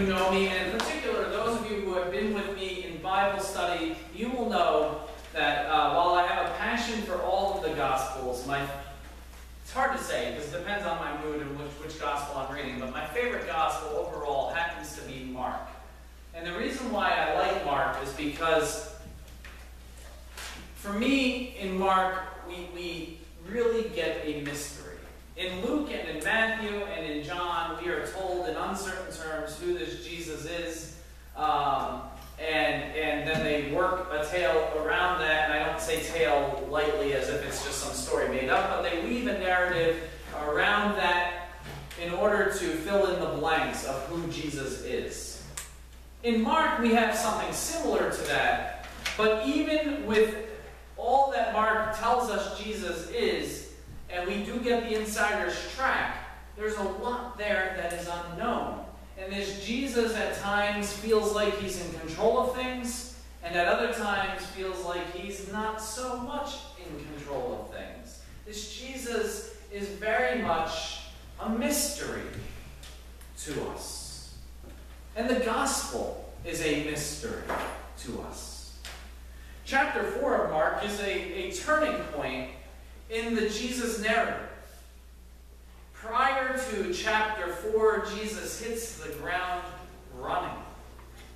who know me, and in particular those of you who have been with me in Bible study, you will know that while I have a passion for all of the Gospels, it's hard to say because it depends on my mood and which Gospel I'm reading, but my favorite Gospel overall happens to be Mark. And the reason why I like Mark is because for me, in Mark, we really get a mystery. In Luke and in Matthew and in John, we are told in uncertain terms who this Jesus is, and then they work a tale around that, and I don't say tale lightly as if it's just some story made up, but they weave a narrative around that in order to fill in the blanks of who Jesus is. In Mark, we have something similar to that, but even with all that Mark tells us Jesus is, and we do get the insider's track, there's a lot there that is unknown. And this Jesus at times feels like he's in control of things, and at other times feels like he's not so much in control of things. This Jesus is very much a mystery to us. And the gospel is a mystery to us. Chapter 4 of Mark is a turning point in the Jesus narrative. Prior to chapter 4, Jesus hits the ground running.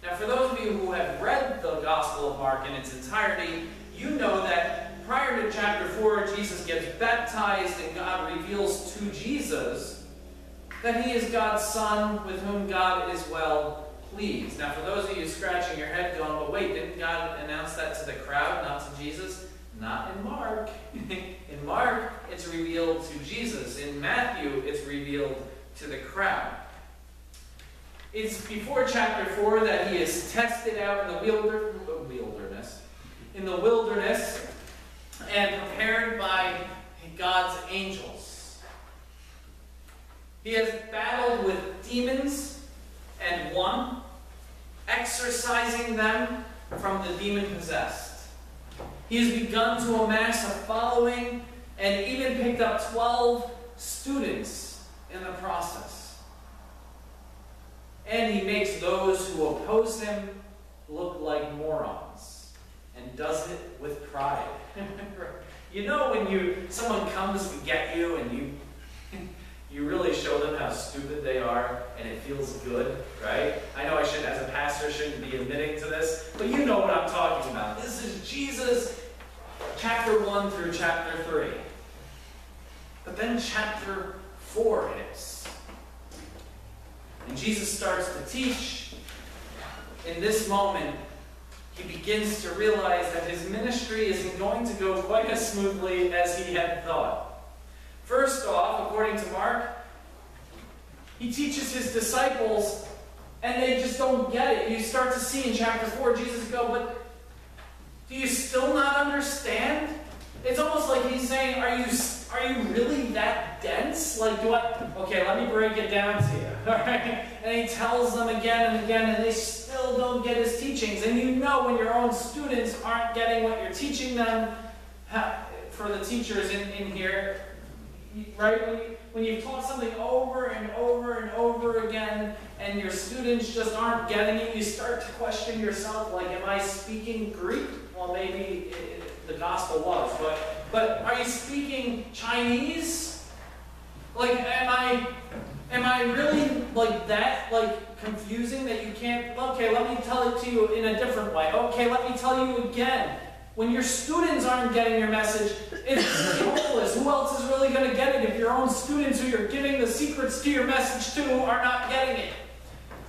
Now, for those of you who have read the Gospel of Mark in its entirety, you know that prior to chapter 4, Jesus gets baptized and God reveals to Jesus that he is God's Son with whom God is well pleased. Now, for those of you scratching your head going, well, wait, didn't God announce that to the crowd, not to Jesus? Not in Mark. In Mark, it's revealed to Jesus. In Matthew, it's revealed to the crowd. It's before chapter 4 that he is tested out in the wilderness, and prepared by God's angels. He has battled with demons and won, exorcising them from the demon-possessed. He has begun to amass a following and even picked up 12 students in the process. And he makes those who oppose him look like morons, and does it with pride. You know when someone comes to get you and you really show them how stupid they are and it feels good, right? I know I should, as a pastor, shouldn't be admitting to this, but you know what I'm talking about. This is Jesus, chapter 1 through chapter 3. But then chapter 4 hits. And Jesus starts to teach. In this moment, he begins to realize that his ministry isn't going to go quite as smoothly as he had thought. First off, according to Mark, he teaches his disciples, and they just don't get it. You start to see in chapter 4, Jesus go, but do you still not understand? It's almost like he's saying, are you really that dense? Like, okay, let me break it down to you. All right? And he tells them again and again, and they still don't get his teachings. And you know when your own students aren't getting what you're teaching them, for the teachers in here, right? When you've taught something over and over and over again, and your students just aren't getting it, you start to question yourself, like, am I speaking Greek? Well, maybe the gospel was, but are you speaking Chinese? Like, am I really like that, like, confusing that you can't? Okay, let me tell it to you in a different way. Okay, let me tell you again. When your students aren't getting your message, it's really hopeless. Who else is really going to get it if your own students who you're giving the secrets to your message to are not getting it?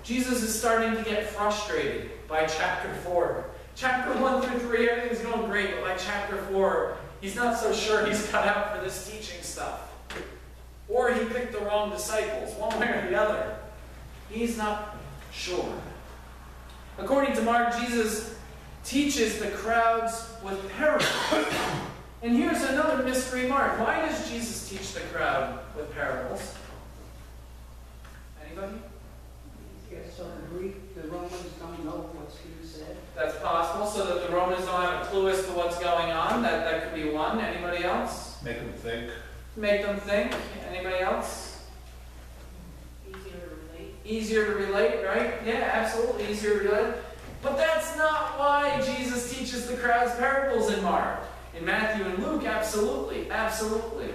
Jesus is starting to get frustrated by chapter 4. Chapter 1 through 3, everything's going great, but by chapter 4, he's not so sure he's cut out for this teaching stuff. Or he picked the wrong disciples, one way or the other. He's not sure. According to Mark, Jesus teaches the crowds with parables. And here's another mystery mark. Why does Jesus teach the crowd with parables? Anybody? Yes, so the Romans don't know what's being said. That's possible, so that the Romans don't have a clue as to what's going on. That could be one. Anybody else? Make them think. Make them think. Anybody else? Easier to relate. Easier to relate, right? Yeah, absolutely easier to relate. But that's not why Jesus teaches the crowds parables in Mark. In Matthew and Luke, absolutely, absolutely.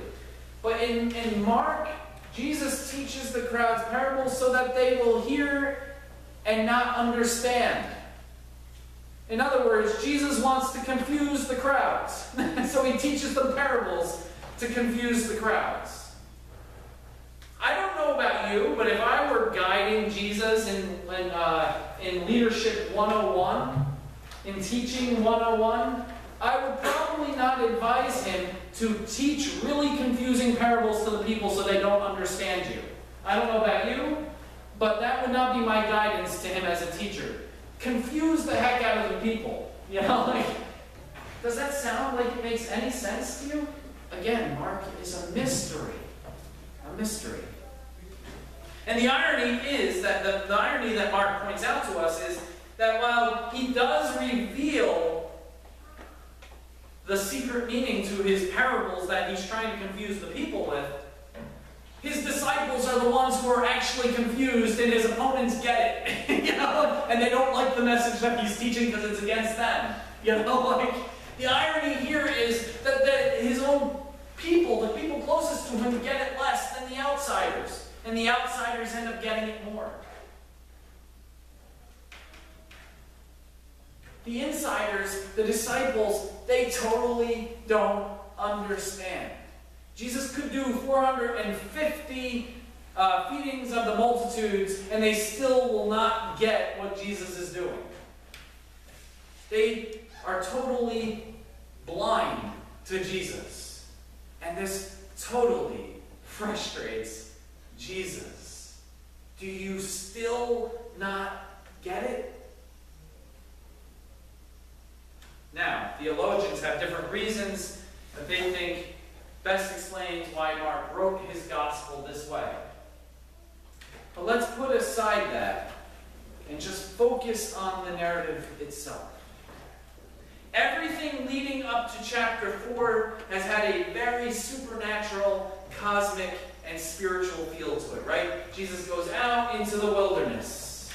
But in Mark, Jesus teaches the crowds parables so that they will hear and not understand. In other words, Jesus wants to confuse the crowds. So he teaches them parables to confuse the crowds. I don't know about you, but if I were guiding Jesus in Leadership 101, in Teaching 101, I would probably not advise him to teach really confusing parables to the people so they don't understand you. I don't know about you, but that would not be my guidance to him as a teacher. Confuse the heck out of the people. You know, like, does that sound like it makes any sense to you? Again, Mark is a mystery. A mystery. And the irony is that the irony that Mark points out to us is that while he does reveal the secret meaning to his parables that he's trying to confuse the people with, his disciples are the ones who are actually confused and his opponents get it. You know? And they don't like the message that he's teaching because it's against them. You know, like, the irony here is that his own people, the people closest to him, get it less than the outsiders. And the outsiders end up getting it more. The insiders, the disciples, they totally don't understand. Jesus could do 450 feedings of the multitudes, and they still will not get what Jesus is doing. They are totally blind to Jesus. And this totally frustrates Jesus. Do you still not get it? Now, theologians have different reasons that they think best explains why Mark wrote his gospel this way. But let's put aside that and just focus on the narrative itself. Everything leading up to chapter 4 has had a very supernatural, cosmic, and spiritual feel to it, right? Jesus goes out into the wilderness.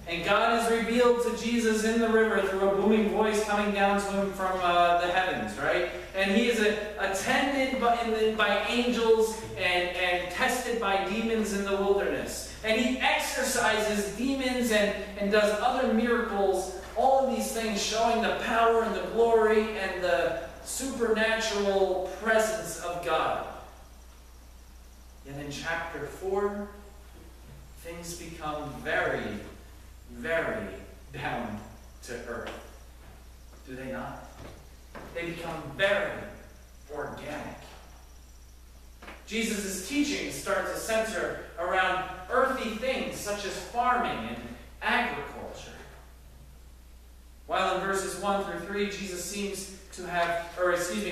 And God is revealed to Jesus in the river through a booming voice coming down to him from the heavens, right? And he is attended by angels and tested by demons in the wilderness. And he exorcises demons and does other miracles, all of these things showing the power and the glory and the supernatural presence of God. And in chapter 4, things become very, very down to earth. Do they not? They become very organic. Jesus' teaching starts to center around earthy things such as farming and agriculture. While in verses 1 through 3, Jesus seems to have,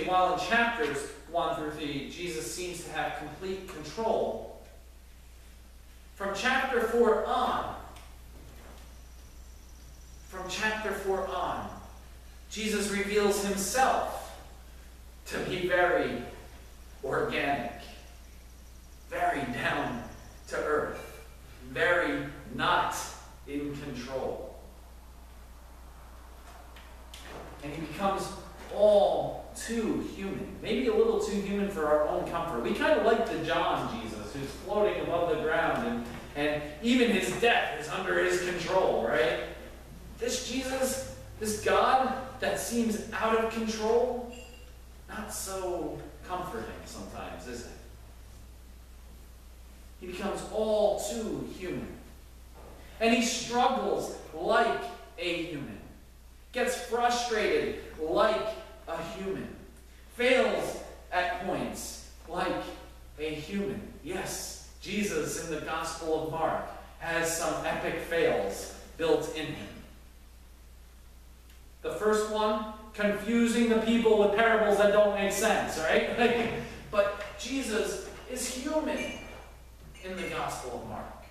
while in chapters 1 through 3, Jesus seems to have complete control. From chapter 4 on, Jesus reveals himself to be very organic, very down to earth, very not in control. And he becomes all too human. Maybe a little too human for our own comfort. We kind of like the John Jesus who's floating above the ground and even his death is under his control, right? This Jesus, this God that seems out of control, not so comforting sometimes, is it? He becomes all too human. And he struggles like a human. Gets frustrated like a human. Fails at points like a human. Yes, Jesus in the Gospel of Mark has some epic fails built in him. The first one, confusing the people with parables that don't make sense, right? But Jesus is human in the Gospel of Mark.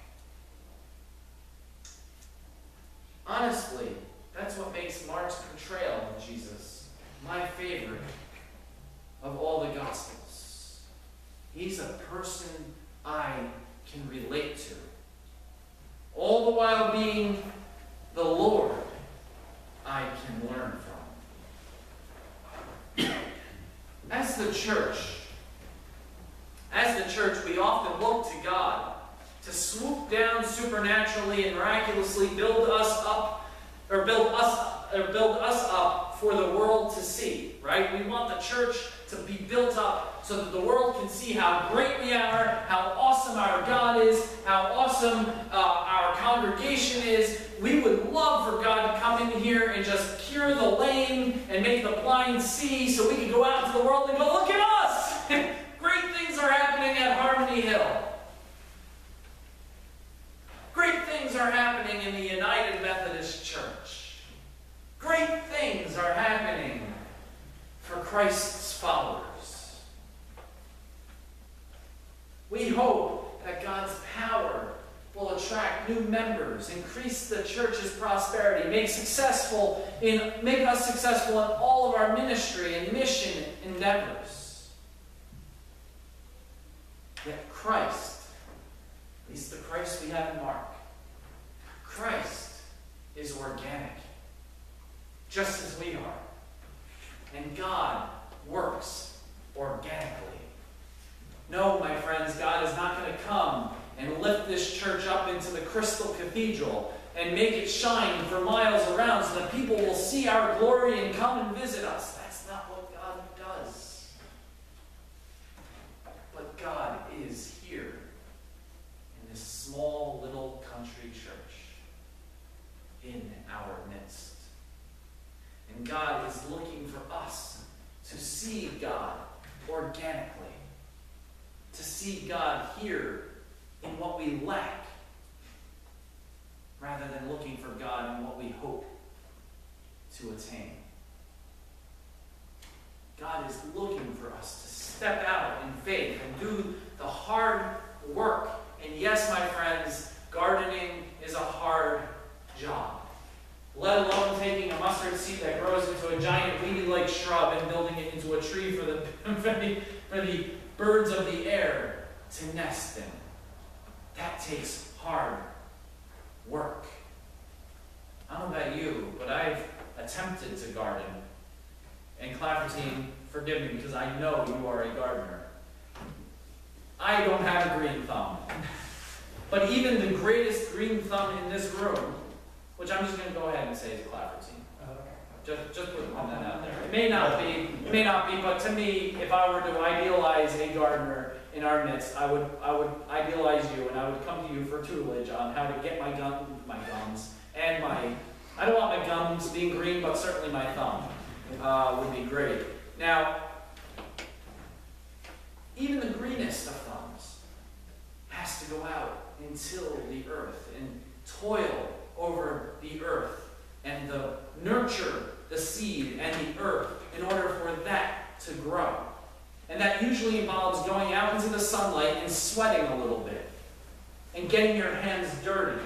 Honestly, that's what makes Mark's portrayal of Jesus my favorite of all the Gospels. He's a person I can relate to. as the church, we often look to God to swoop down supernaturally and miraculously build us up for the world to see, right? We want the church to be built up so that the world can see how great we are, how awesome our God is, how awesome our congregation is. We would love for God to come in here and just cure the lame and make the blind see so we can go out into the world and go, look at us! Great things are happening at Harmony Hill. Great things are happening in the United Methodist Church. Great things are happening for Christ's followers. We hope that God's power will attract new members, increase the church's prosperity, make us successful in all of our ministry and mission endeavors. Yet Christ, at least the Christ we have in Mark, Christ is organic, just as we are. And God works organically. No, my friends, God is not going to come and lift this church up into the crystal cathedral and make it shine for miles around so that people will see our glory and come and visit us. That's not what God does. But God is here in this small little country church in our midst. And God is looking for us to see God organically, to see God here in what we lack, rather than looking for God in what we hope to attain. God is looking for us to step out in faith and do the hard work. And yes, my friends, gardening is a hard job. Let alone taking a mustard seed that grows into a giant weedy-like shrub and building it into a tree for the birds of the air to nest in. That takes hard work. I don't know about you, but I've attempted to garden. And Claffertine, forgive me because I know you are a gardener. I don't have a green thumb. But even the greatest green thumb in this room, which I'm just going to go ahead and say is Claffertine. Just put that out there. It may not be, but to me, if I were to idealize a gardener in our midst, I would idealize you, and I would come to you for tutelage on how to get my gums, and I don't want my gums being green, but certainly my thumb would be great. Now, even the greenest of thumbs has to go out and till the earth and toil over the earth and nurture the seed and the earth in order for that to grow. And that usually involves going out into the sunlight and sweating a little bit and getting your hands dirty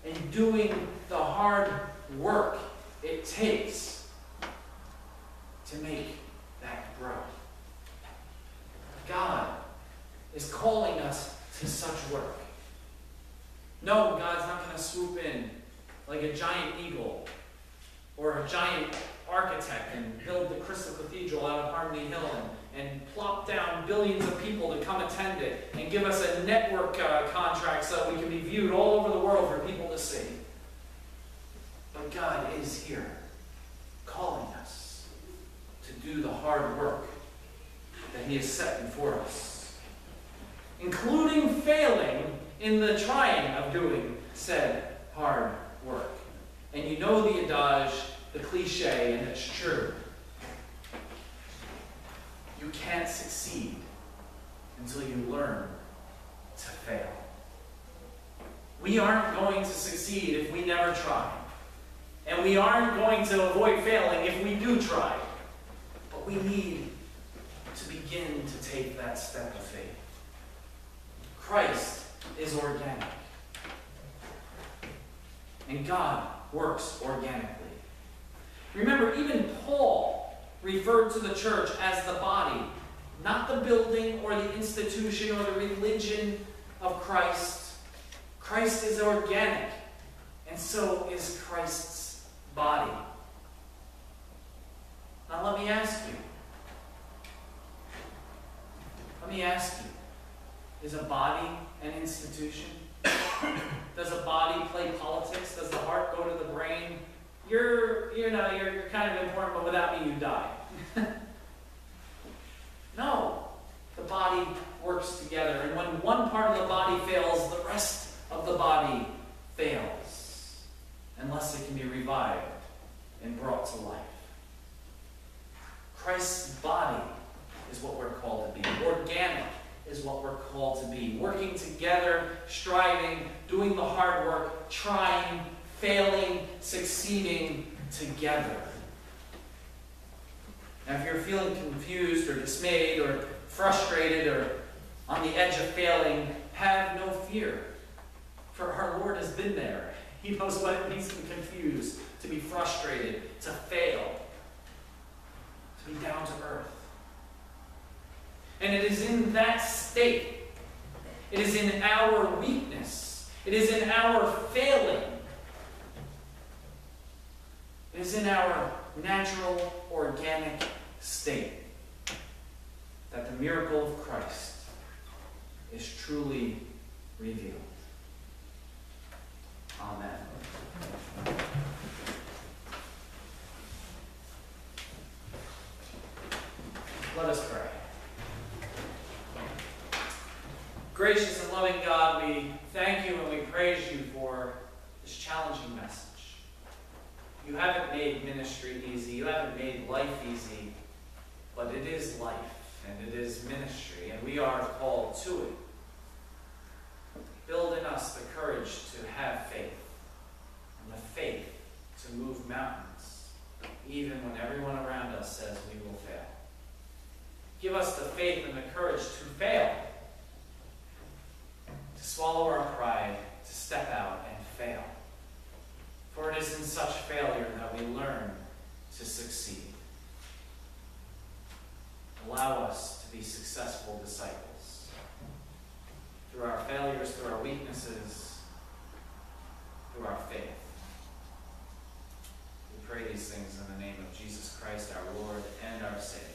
and doing the hard work it takes to make that grow. God is calling us to such work. No, God's not going to swoop in like a giant eagle or a giant architect and build the Crystal Cathedral out of Harmony Hill and plop down billions of people to come attend it and give us a network contract so that we can be viewed all over the world for people to see. But God is here calling us to do the hard work that He has set before us, including failing in the trying of doing said hard work. And you know the adage, the cliche, and it's true. You can't succeed until you learn to fail. We aren't going to succeed if we never try. And we aren't going to avoid failing if we do try. But we need to begin to take that step of faith. Christ is organic. And God works organically. Remember, even Paul referred to the church as the body, not the building or the institution or the religion of Christ. Christ is organic, and so is Christ's body. Now let me ask you, me ask you, is a body an institution? Does a body play politics? Does the heart go to the brain? You're kind of important, but without me you die. No. The body works together, and when one part of the body fails, the rest of the body fails, unless it can be revived and brought to life. Christ's body is what we're called to be. Organic is what we're called to be. Working together, striving, doing the hard work, trying, failing, succeeding together. Now, if you're feeling confused or dismayed or frustrated or on the edge of failing, have no fear. For our Lord has been there. He knows what it means to be confused, to be frustrated, to fail, to be down to earth. And it is in that state, it is in our weakness, it is in our failing, it is in our natural, organic state that the miracle of Christ is truly revealed. Amen. Let us pray. Gracious and loving God, we thank you and we praise you for this challenging message. You haven't made ministry easy. You haven't made life easy. But it is life and it is ministry, and we are called to it. Build in us the courage to have faith and the faith to move mountains, even when everyone around us says we will fail. Give us the faith and the courage to fail, to swallow our pride, to step out and fail. For it is in such failure that we learn to succeed. Allow us to be successful disciples. Through our failures, through our weaknesses, through our faith. We pray these things in the name of Jesus Christ, our Lord and our Savior.